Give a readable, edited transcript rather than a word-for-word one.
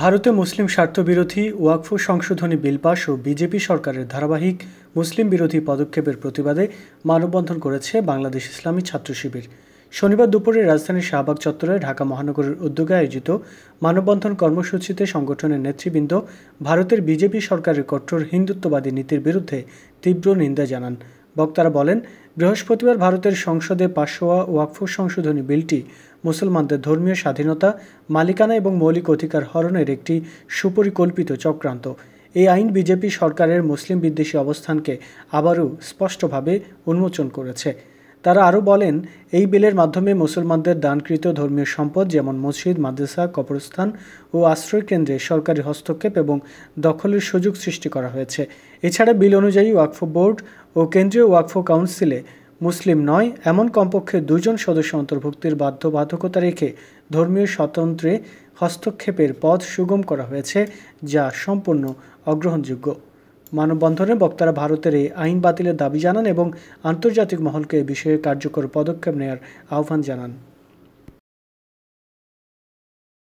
ভারতে মুসলিম স্বার্থবিরোধী ওয়াকফ সংশোধনী bill pass ও BJP সরকারের ধারাবাহিক মুসলিম বিরোধী পদক্ষেপের প্রতিবাদে মানববন্ধন করেছে বাংলাদেশ ইসলামী ছাত্র শিবির। শনিবার দুপুরে রাজধানীর শাহবাগ চত্বরে ঢাকা মহানগরের উদ্যোগে আয়োজিত মানববন্ধন কর্মসূচিতে সংগঠনের নেতৃবৃন্দ ভারতের বিজেপি সরকারের কঠোর হিন্দুত্ববাদী নীতির বিরুদ্ধে তীব্র নিন্দা জানান। বক্তারা বলেন, বৃহস্পতিবার ভারতের সংসদে পাশ হওয়া ওয়াকফ সংশোধনী বিলটি মুসলমানদের ধর্মীয় স্বাধীনতা, মালিকানা এবং মৌলিক অধিকার হরণের একটি সুপরিকল্পিত চক্রান্ত। এই আইন বিজেপি সরকারের মুসলিম বিদ্বেষী অবস্থানকে আবারও স্পষ্টভাবে উন্মোচন করেছে। তারা আরও বলেন, এই বিলের মাধ্যমে মুসলমানদের দানকৃত ধর্মীয় সম্পদ যেমন মসজিদ, মাদ্রাসা, কবরস্থান ও আশ্রয় কেন্দ্রে সরকারি হস্তক্ষেপ এবং দখলের সুযোগ সৃষ্টি করা হয়েছে। এছাড়া বিল অনুযায়ী ওয়াকফ বোর্ড ও কেন্দ্রীয় ওয়াকফ কাউন্সিলে মুসলিম নয় এমন কমপক্ষে 2 জন সদস্য অন্তর্ভুক্তির বাধ্যবাধকতা রেখে ধর্মীয় স্বাতন্ত্র্যে হস্তক্ষেপের পথ সুগম করা হয়েছে, যা সম্পূর্ণ অগ্রহণযোগ্য। মানববন্ধনে বক্তারা ভারতের এই আইন বাতিলের দাবি জানান এবং আন্তর্জাতিক মহলকে এ বিষয়ে কার্যকর পদক্ষেপ নেওয়ার আহ্বান জানান।